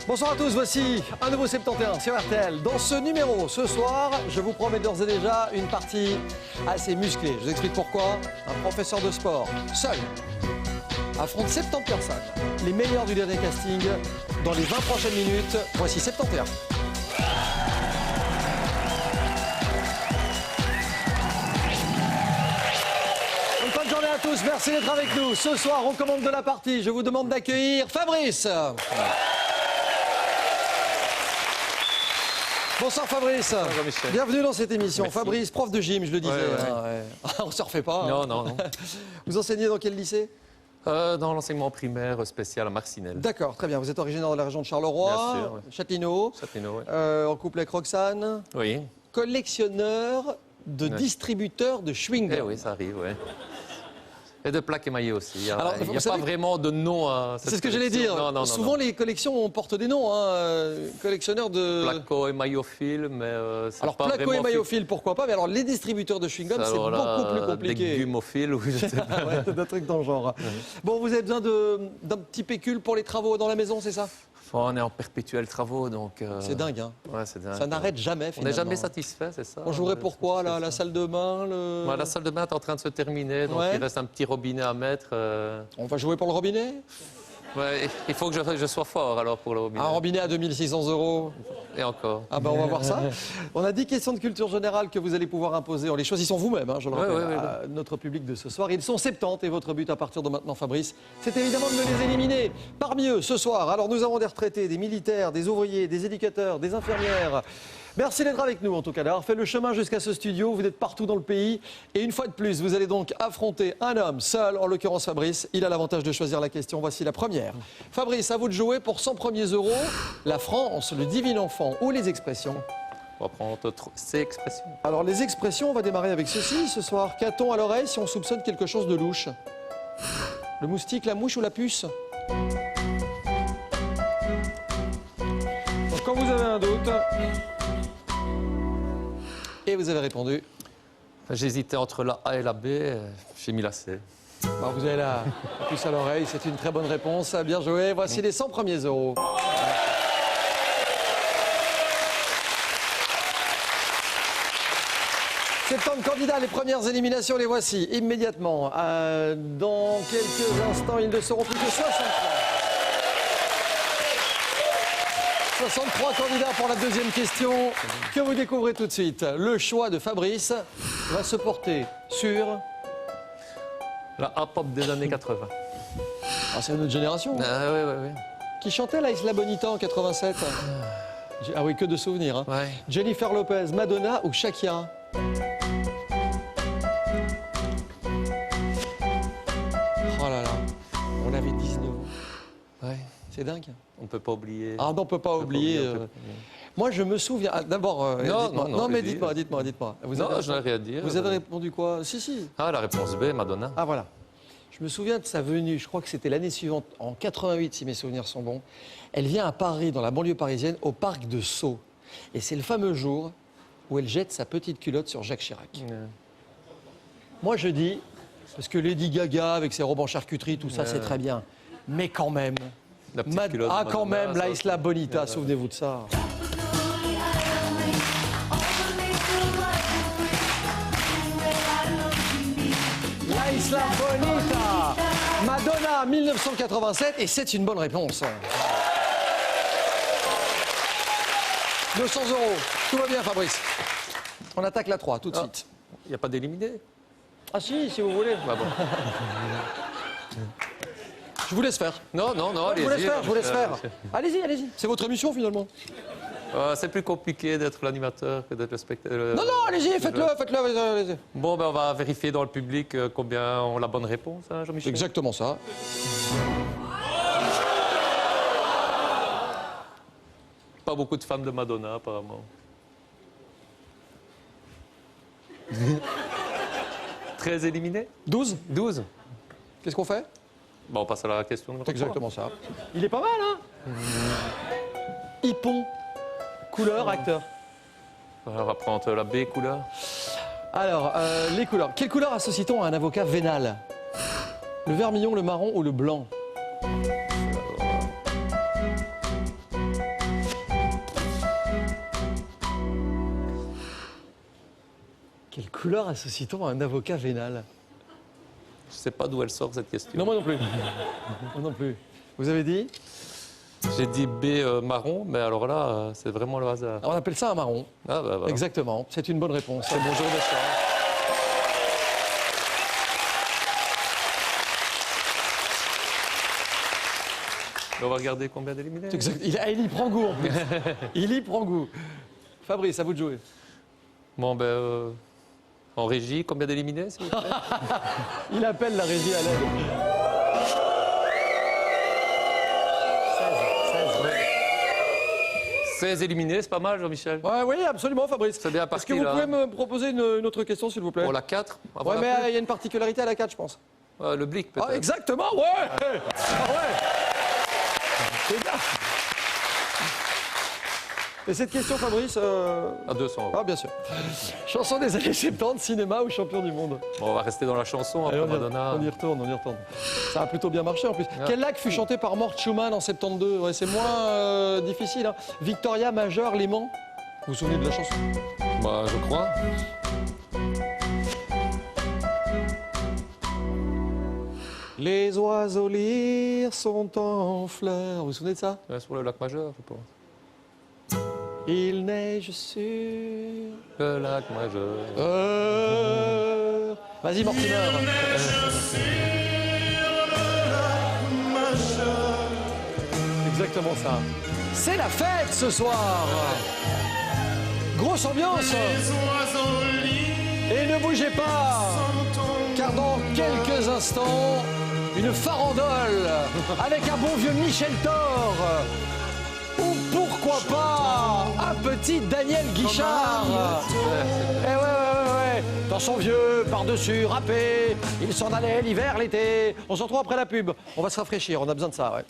Bonsoir à tous, voici un nouveau 71 sur RTL. Dans ce numéro, ce soir, je vous promets d'ores et déjà une partie assez musclée. Je vous explique pourquoi. Un professeur de sport, seul, affronte 70 personnes. Les meilleurs du dernier casting dans les 20 prochaines minutes. Voici 71. Bonne journée à tous, merci d'être avec nous. Ce soir, on commande de la partie. Je vous demande d'accueillir Fabrice. Bonsoir Fabrice. Bonjour Michel. Bienvenue dans cette émission. Merci. Fabrice, prof de gym, je le disais. Ouais. On ne se refait pas. Non, non, non. Vous enseignez dans quel lycée? Dans l'enseignement primaire spécial à Marcinelle. D'accord, très bien. Vous êtes originaire de la région de Charleroi, Bien sûr, ouais. Châtellerault, Châtellerault, ouais. en couple avec Roxane, Oui. collectionneur de Ouais. distributeurs de chewing-gum. Eh oui, ça arrive, ouais. Et de plaques émaillées aussi. Il n'y a, Alors, il y vous a pas savez- vraiment de nom à cette C'est ce que j'allais collection. dire. Non, non, Souvent, non. les collections portent des noms. Collectionneur de... Placo et maillophile, mais c'est Alors, pas placo et vraiment maillophile, pourquoi pas. Mais alors, les distributeurs de chewing-gum, c'est alors là, beaucoup plus compliqué. Des gumophiles, ou je sais pas. Ouais, des trucs dans le genre. Bon, vous avez besoin d'un petit pécule pour les travaux dans la maison, c'est ça? On est en perpétuel travaux, donc... C'est dingue, hein. Ouais, c'est dingue. Ça n'arrête jamais, On finalement. n'est jamais satisfait, c'est ça. On jouerait pour quoi, C'est la ça. salle de bain Ouais, la salle de bain est en train de se terminer, donc Ouais. il reste un petit robinet à mettre. On va jouer pour le robinet? Ouais, il faut que je sois fort alors pour le robinet. Un robinet à 2600 €. Et encore. Ah ben on va voir ça. On a 10 questions de culture générale que vous allez pouvoir imposer en les choisissant vous-même, je le Ouais, rappelle, ouais, ouais. à notre public de ce soir. Ils sont 70 et votre but à partir de maintenant, Fabrice, c'est évidemment de me les éliminer. Parmi eux, ce soir, alors nous avons des retraités, des militaires, des ouvriers, des éducateurs, des infirmières. Merci d'être avec nous en tout cas, d'avoir fait le chemin jusqu'à ce studio. Vous êtes partout dans le pays. Et une fois de plus, vous allez donc affronter un homme seul, en l'occurrence Fabrice. Il a l'avantage de choisir la question. Voici la première. Fabrice, à vous de jouer pour 100 premiers €. La France, le divin enfant ou les expressions. On va prendre ces expressions. Alors les expressions, on va démarrer avec ceci ce soir. Qu'a-t-on à l'oreille si on soupçonne quelque chose de louche? Le moustique, la mouche ou la puce? Donc, quand vous avez un doute... Et vous avez répondu. J'hésitais entre la A et la B, j'ai mis la C. Bon, vous avez la puce à l'oreille, c'est une très bonne réponse. Bien joué. Voici les 100 premiers €. Septembre candidats, les premières éliminations, les voici immédiatement. Dans quelques instants, ils ne seront plus que 63. 63 candidats pour la deuxième question que vous découvrez tout de suite. Le choix de Fabrice va se porter sur... La A-pop des années 80. Ah, c'est une autre génération. Ah oui, oui, oui. Qui chantait la Isla Bonita en 87? Ah oui, que de souvenirs. Hein. Ouais. Jennifer Lopez, Madonna ou Shakira? Oh là là, on avait 19 ans. Ouais. C'est dingue. On ne peut pas oublier. Ah non, on peut pas oublier. on peut- Moi, je me souviens. Ah, d'abord, Non, dites-moi. non, Mais vas-y. dites-moi. Vous Non, avez, je n'ai rien à dire. vous avez répondu quoi? Si. Ah, la réponse B, Madonna. Ah voilà. Je me souviens de sa venue, je crois que c'était l'année suivante, en 88 si mes souvenirs sont bons. Elle vient à Paris, dans la banlieue parisienne, au parc de Sceaux. Et c'est le fameux jour où elle jette sa petite culotte sur Jacques Chirac. Moi je dis, parce que Lady Gaga avec ses robes en charcuterie, tout ça c'est très bien. Mais quand même, La petite culotte de quand Madonna, même, la ça, Isla Bonita, souvenez-vous de ça. La Isla Bonita, Madonna 1987, et c'est une bonne réponse. 200 €, tout va bien Fabrice. On attaque la 3 tout de suite. Il n'y a pas d'éliminé. Ah si vous voulez. Bah bon. Je vous laisse faire. Non, non, non, Je vous allez-y. laisse faire. Allez-y. C'est votre émission finalement. C'est plus compliqué d'être l'animateur que d'être le spectateur. Non, allez-y, faites-le, allez-y. Bon, ben, on va vérifier dans le public combien ont la bonne réponse, hein, Jean-Michel. Exactement ça. Pas beaucoup de fans de Madonna, apparemment. 13 éliminés 12. 12. Qu'est-ce qu'on fait? Bon, on passe à la question numéro C'est 3. exactement ça. Il est pas mal, hein? Hippon. Couleur, acteur. On va prendre la B couleur. Alors, les couleurs. Quelle couleur associe-t-on à un avocat vénal? Le vermillon, le marron ou le blanc? Quelle couleur associe-t-on à un avocat vénal? Je ne sais pas d'où elle sort cette question. Non, moi non plus. Moi non plus. Vous avez dit? J'ai dit B marron, mais alors là, c'est vraiment le hasard. On appelle ça un marron. Ah bah voilà. Exactement. C'est une bonne réponse. C'est mon jour de chance. On va regarder combien d'éliminés. Exact. Il y prend goût en plus. Il y prend goût. Fabrice, à vous de jouer. Bon, ben, en régie, combien d'éliminés, s'il vous plaît? Il appelle la régie à l'aide. 16 éliminés, c'est pas mal, Jean-Michel. Ouais, oui, absolument, Fabrice. C'est bien Est-ce parti, que vous là. pouvez me proposer une autre question, s'il vous plaît? Pour la 4, avant Ouais, la mais pub. il y a une particularité à la 4, je pense. Le blic, peut-être. Ah, exactement, ouais. Ah, ouais. C'est bien. Et cette question, Fabrice... À 200 euros. Ah, bien sûr. Chanson des années 70, cinéma ou champion du monde? Bon, on va rester dans la chanson, Allez, après Madonna. on y retourne. Ça a plutôt bien marché en plus. Quel lac fut chanté par Mort Schumann en 72? Ouais, c'est moins difficile. Hein. Victoria Major, Léman. Vous vous souvenez de la chanson? Bah, je crois. Les oiseaux lyres sont en fleurs. Vous vous souvenez de ça? Ouais, sur le lac Majeur, je pense. Il neige sur... Le lac Majeur. Vas-y, Mortimer. Exactement ça. C'est la fête ce soir. Grosse ambiance. Et ne bougez pas, car dans quelques instants, une farandole avec un bon vieux Michel Thor. Ou pourquoi pas un petit Daniel Guichard. Ouais. Dans son vieux par-dessus râpé, il s'en allait l'hiver, l'été. On se retrouve après la pub. On va se rafraîchir, on a besoin de ça, ouais.